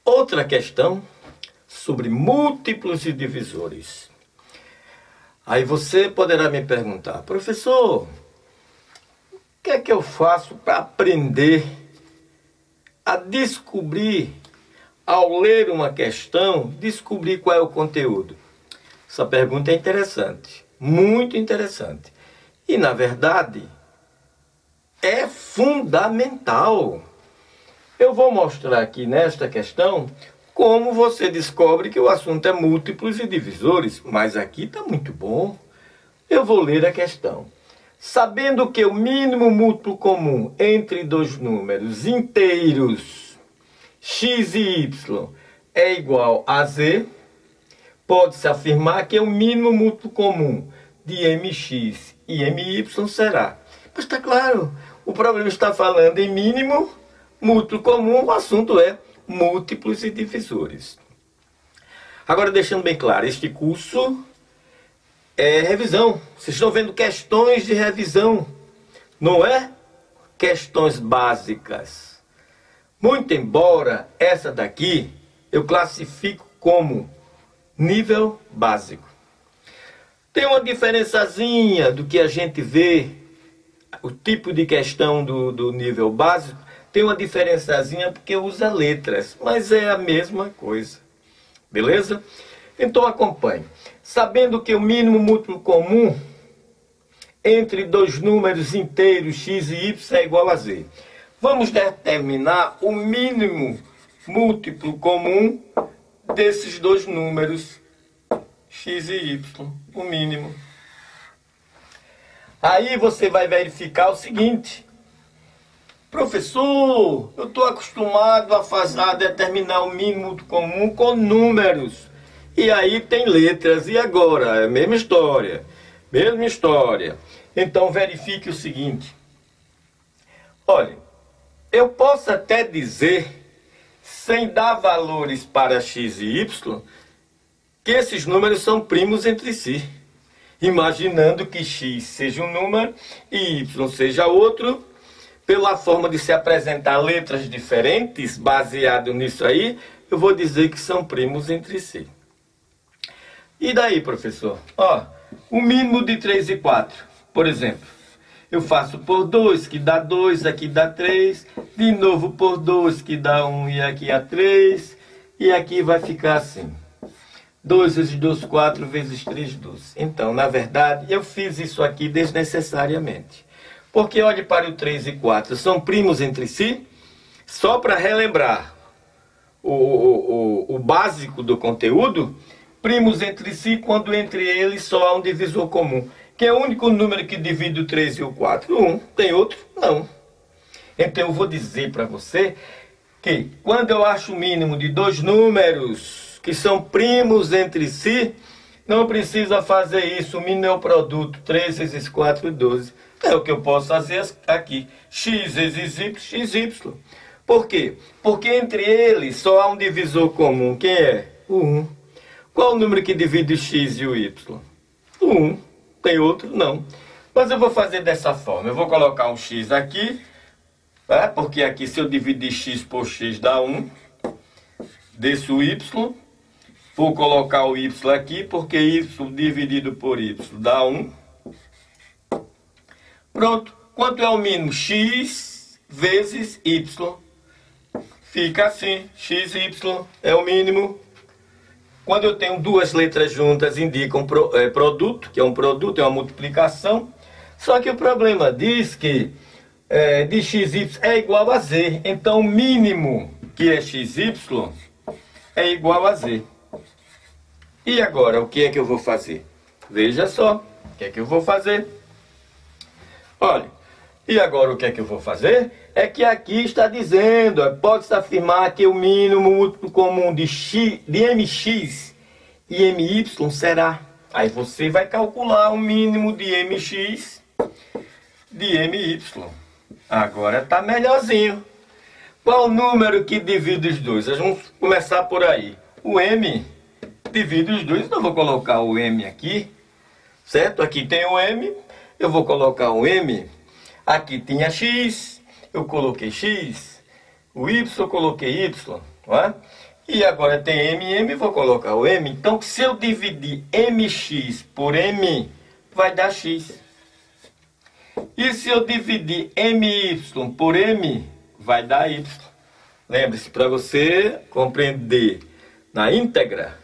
Outra questão sobre múltiplos e divisores. Aí você poderá me perguntar, professor, o que é que eu faço para aprender a descobrir, ao ler uma questão, descobrir qual é o conteúdo? Essa pergunta é interessante, muito interessante. E, na verdade, é fundamental. Eu vou mostrar aqui nesta questão como você descobre que o assunto é múltiplos e divisores. Mas aqui está muito bom. Eu vou ler a questão. Sabendo que o mínimo múltiplo comum entre dois números inteiros x e y é igual a z, pode-se afirmar que o mínimo múltiplo comum de mx e my será. Mas está claro, o problema está falando em mínimo múltiplo comum, o assunto é múltiplos e divisores. Agora, deixando bem claro, este curso é revisão. Vocês estão vendo questões de revisão, não é questões básicas. Muito embora essa daqui eu classifico como nível básico. Tem uma diferençazinha do que a gente vê, o tipo de questão do nível básico, tem uma diferençazinha porque usa letras, mas é a mesma coisa. Beleza? Então acompanhe. Sabendo que o mínimo múltiplo comum entre dois números inteiros x e y é igual a z. Vamos determinar o mínimo múltiplo comum desses dois números x e y, o mínimo. Aí você vai verificar o seguinte: professor, eu estou acostumado a determinar o mínimo comum com números. E aí tem letras. E agora? É a mesma história. Mesma história. Então verifique o seguinte. Olha, eu posso até dizer, sem dar valores para x e y, que esses números são primos entre si. Imaginando que x seja um número e y seja outro. Pela forma de se apresentar letras diferentes, baseado nisso aí, eu vou dizer que são primos entre si. E daí, professor? Ó, o mínimo de 3 e 4, por exemplo. Eu faço por 2, que dá 2, aqui dá 3. De novo por 2, que dá 1, e aqui há 3. E aqui vai ficar assim. 2 vezes 2, 4 vezes 3, 12. Então, na verdade, eu fiz isso aqui desnecessariamente. Porque olhe para o 3 e 4, são primos entre si. Só para relembrar o básico do conteúdo, primos entre si quando entre eles só há um divisor comum. Que é o único número que divide o 3 e o 4? 1. Tem outro? Não. Então eu vou dizer para você que quando eu acho o mínimo de dois números que são primos entre si, não precisa fazer isso. O mínimo é o produto. 3 vezes 4, 12. É o que eu posso fazer aqui. X vezes y, xy. Por quê? Porque entre eles só há um divisor comum. Quem é? O 1. Qual o número que divide o x e o y? O 1. Tem outro? Não. Mas eu vou fazer dessa forma. Eu vou colocar um x aqui. Porque aqui se eu dividir x por x dá 1. Desço o y. Vou colocar o y aqui, porque y dividido por y dá 1. Pronto. Quanto é o mínimo? X vezes y. Fica assim. X e y é o mínimo. Quando eu tenho duas letras juntas, indicam produto, que é um produto, é uma multiplicação. Só que o problema diz que de xy é igual a z. Então, o mínimo, que é xy, é igual a z. E agora, o que é que eu vou fazer? Veja só, o que é que eu vou fazer? Olha, e agora o que é que eu vou fazer? É que aqui está dizendo, pode-se afirmar que o mínimo múltiplo comum de mx e my será. Aí você vai calcular o mínimo de mx de my. Agora está melhorzinho. Qual o número que divide os dois? Nós vamos começar por aí. O m divide os dois, então eu vou colocar o m aqui, certo? Aqui tem o m, eu vou colocar o m. Aqui tinha x, eu coloquei x. O y eu coloquei y, não é? E agora tem M e M, vou colocar o M. Então, se eu dividir MX por M, vai dar X. E se eu dividir MY por M, vai dar Y. Lembre-se, para você compreender na íntegra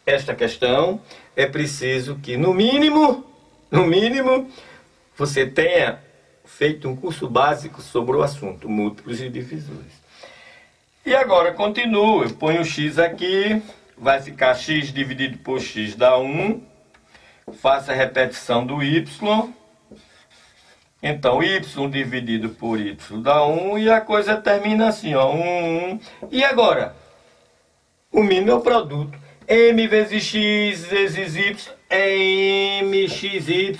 esta questão, é preciso que, no mínimo, você tenha feito um curso básico sobre o assunto, múltiplos e divisores. E agora continuo, eu ponho o X aqui, vai ficar X dividido por X dá 1, faço a repetição do Y, então Y dividido por Y dá 1, e a coisa termina assim, ó, 1. E agora? O mínimo é o produto. M vezes X vezes Y é MXY.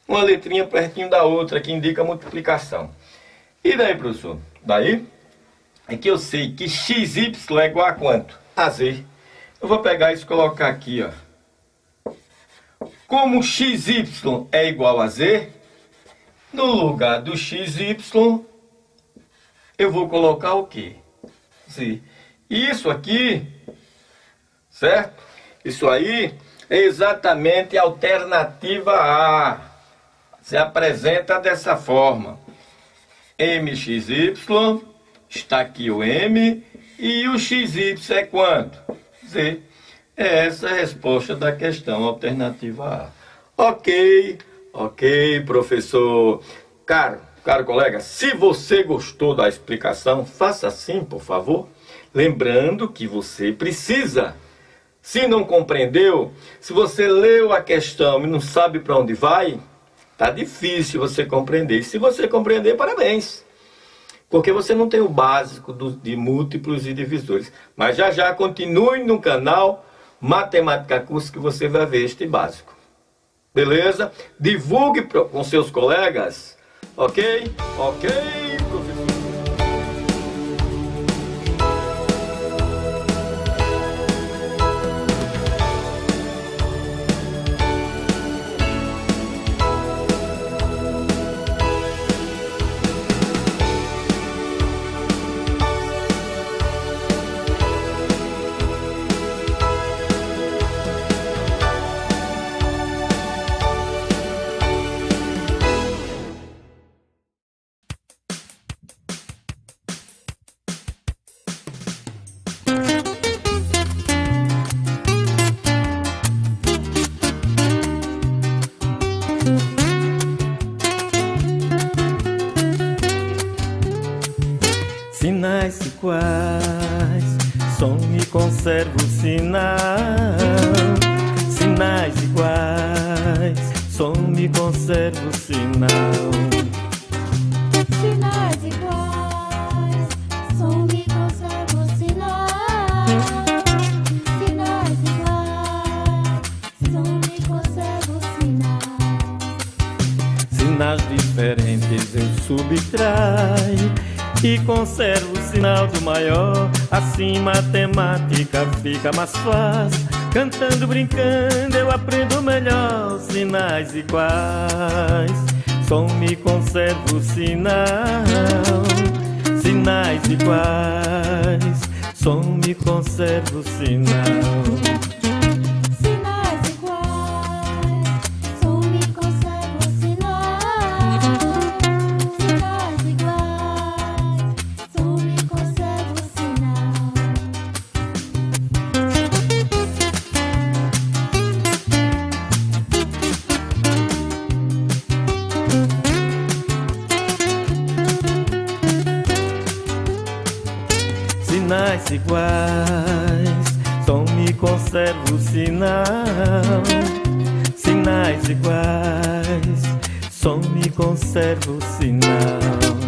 Uma letrinha pertinho da outra que indica a multiplicação. E daí, professor? Daí é que eu sei que XY é igual a quanto? A Z. Eu vou pegar isso e colocar aqui, ó. Como XY é igual a Z, no lugar do XY, eu vou colocar o quê? Z. Isso aqui, certo? Isso aí é exatamente a alternativa A. Se apresenta dessa forma. MXY, está aqui o M, e o XY é quanto? Z. É essa a resposta da questão alternativa A. Ok, professor. Caro colega, se você gostou da explicação, faça assim, por favor. Lembrando que você precisa. Se não compreendeu, se você leu a questão e não sabe para onde vai, tá difícil você compreender. E se você compreender, parabéns. Porque você não tem o básico de múltiplos e divisores. Mas já continue no canal Matemática Curso que você vai ver este básico. Beleza? Divulgue com seus colegas. Ok, professor. Sinais iguais, som e conservo o sinal. Sinais iguais, som e conservo o sinal. Sinais iguais, som e conservo o sinal. Sinais iguais, som e conservo o sinal. Sinais diferentes eu subtraio e conservo o sinal do maior. Assim matemática fica mais fácil. Cantando, brincando eu aprendo melhor. Sinais iguais, som e conservo o sinal. Sinais iguais, som e conservo o sinal. Sinais iguais, som e conservo o sinal. Sinais iguais, som e conservo o sinal. Sinais iguais, som e conservo o sinal. Sinais iguais, som e conservo o sinal.